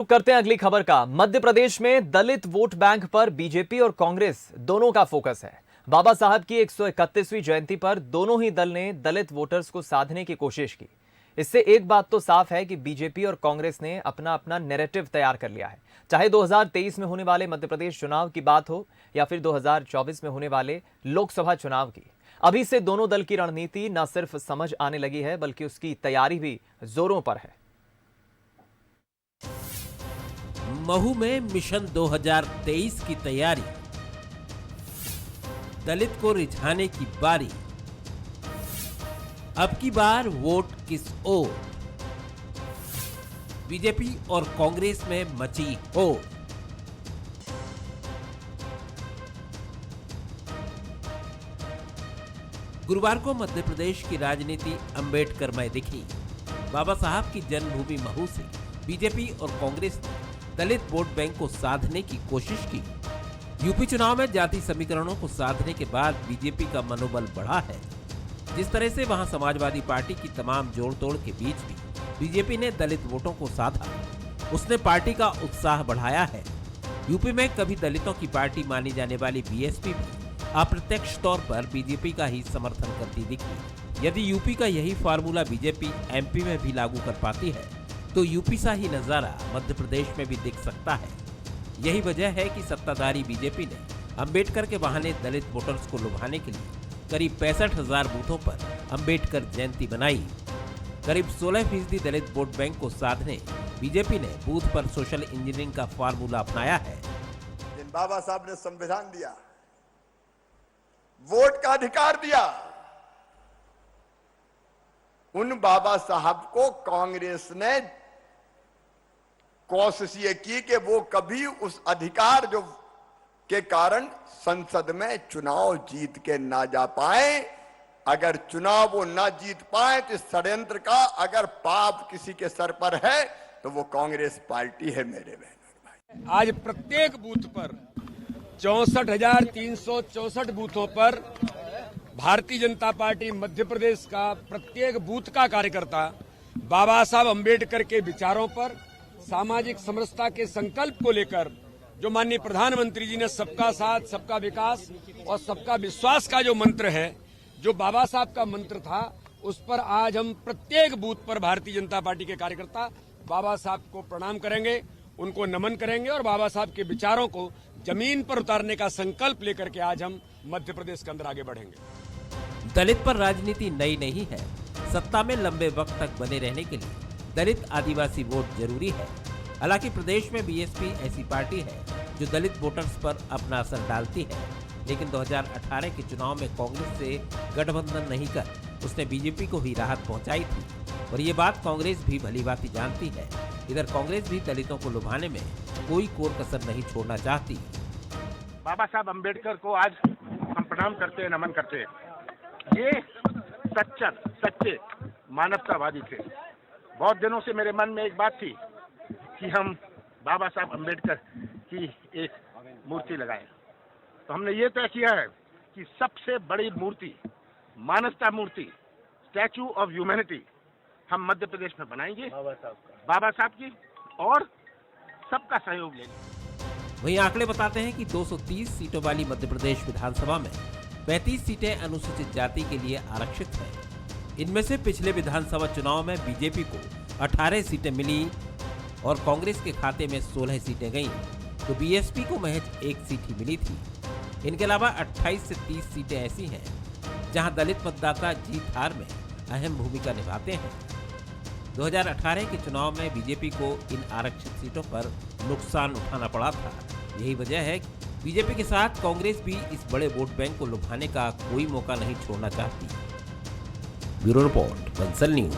करते हैं अगली खबर का। मध्य प्रदेश में दलित वोट बैंक पर बीजेपी और कांग्रेस दोनों का फोकस है। बाबा साहब की 131वीं जयंती पर दोनों ही दल ने दलित वोटर्स को साधने की कोशिश की। इससे एक बात तो साफ है कि बीजेपी और कांग्रेस ने अपना अपना नैरेटिव तैयार कर लिया है। चाहे 2023 में होने वाले मध्य प्रदेश चुनाव की बात हो या फिर 2024 में होने वाले लोकसभा चुनाव की, अभी से दोनों दल की रणनीति न सिर्फ समझ आने लगी है बल्कि उसकी तैयारी भी जोरों पर है। महू में मिशन 2023 की तैयारी, दलित को रिझाने की बारी। अब की बार वोट किस ओर? बीजेपी और कांग्रेस में मची होड़। गुरुवार को मध्य प्रदेश की राजनीति अंबेडकरमय दिखी। बाबा साहब की जन्मभूमि महू से बीजेपी और कांग्रेस ने दलित वोट बैंक को साधने की कोशिश की। यूपी चुनाव में जाति समीकरणों को साधने के बाद बीजेपी का मनोबल बढ़ा है। जिस तरह से वहां समाजवादी पार्टी की तमाम जोड़ तोड़ के बीच भी बीजेपी ने दलित वोटों को साधा, उसने पार्टी का उत्साह बढ़ाया है। यूपी में कभी दलितों की पार्टी मानी जाने वाली बीएसपी भी अप्रत्यक्ष तौर पर बीजेपी का ही समर्थन करती दिखी। यदि यूपी का यही फार्मूला बीजेपी एमपी में भी लागू कर पाती है तो यूपी सा ही नजारा मध्य प्रदेश में भी दिख सकता है। यही वजह है कि सत्ताधारी बीजेपी ने अंबेडकर के बहाने दलित वोटर्स को लुभाने के लिए करीब 65,000 बूथों पर अंबेडकर जयंती बनाई। करीब 16% दलित वोट बैंक को साधने बीजेपी ने बूथ पर सोशल इंजीनियरिंग का फार्मूला अपनाया है। जिन बाबा साहब ने संविधान दिया, वोट का अधिकार दिया, उन बाबा साहब को कांग्रेस ने कोशिश ये की कि वो कभी उस अधिकार जो के कारण संसद में चुनाव जीत के ना जा पाए। अगर चुनाव वो ना जीत पाए तो इस षड्यंत्र का अगर पाप किसी के सर पर है तो वो कांग्रेस पार्टी है। मेरे बहनों भाई, आज प्रत्येक बूथ पर 64,364 बूथों पर भारतीय जनता पार्टी मध्य प्रदेश का प्रत्येक बूथ का कार्यकर्ता बाबा साहब अंबेडकर के विचारों पर, सामाजिक समरसता के संकल्प को लेकर, जो माननीय प्रधानमंत्री जी ने सबका साथ, सबका विकास और सबका विश्वास का जो मंत्र है, जो बाबा साहब का मंत्र था, उस पर आज हम प्रत्येक बूथ पर भारतीय जनता पार्टी के कार्यकर्ता बाबा साहब को प्रणाम करेंगे, उनको नमन करेंगे और बाबा साहब के विचारों को जमीन पर उतारने का संकल्प लेकर के आज हम मध्य प्रदेश के अंदर आगे बढ़ेंगे। दलित पर राजनीति नई नहीं है। सत्ता में लंबे वक्त तक बने रहने के लिए दलित आदिवासी वोट जरूरी है। हालांकि प्रदेश में बीएसपी ऐसी पार्टी है जो दलित वोटर्स पर अपना असर डालती है, लेकिन 2018 के चुनाव में कांग्रेस से गठबंधन नहीं कर उसने बीजेपी को ही राहत पहुंचाई थी और ये बात कांग्रेस भी भलीभांति जानती है। इधर कांग्रेस भी दलितों को लुभाने में कोई कोर कसर नहीं छोड़ना चाहती। बाबा साहब अम्बेडकर को आज हम प्रणाम करते हैं, नमन करते हैं। ये सच्चे मानवतावादी थे। बहुत दिनों से मेरे मन में एक बात थी कि हम बाबा साहब अम्बेडकर की एक मूर्ति लगाएं। तो हमने ये तय किया है कि सबसे बड़ी मूर्ति, मानवता मूर्ति, स्टैचू ऑफ ह्यूमैनिटी हम मध्य प्रदेश में बनाएंगे बाबा साहब की, और सबका सहयोग लेंगे। वहीं आंकड़े बताते हैं कि 230 सीटों वाली मध्य प्रदेश विधानसभा में 35 सीटें अनुसूचित जाति के लिए आरक्षित हैं। इनमें से पिछले विधानसभा चुनाव में बीजेपी को 18 सीटें मिली और कांग्रेस के खाते में 16 सीटें गईं, तो बीएसपी को महज 1 सीट ही मिली थी। इनके अलावा 28 से 30 सीटें ऐसी हैं जहां दलित मतदाता जीत हार में अहम भूमिका निभाते हैं। 2018 के चुनाव में बीजेपी को इन आरक्षित सीटों पर नुकसान उठाना पड़ा था। यही वजह है कि बीजेपी के साथ कांग्रेस भी इस बड़े वोट बैंक को लुभाने का कोई मौका नहीं छोड़ना चाहती। Bureau report, Bansal news.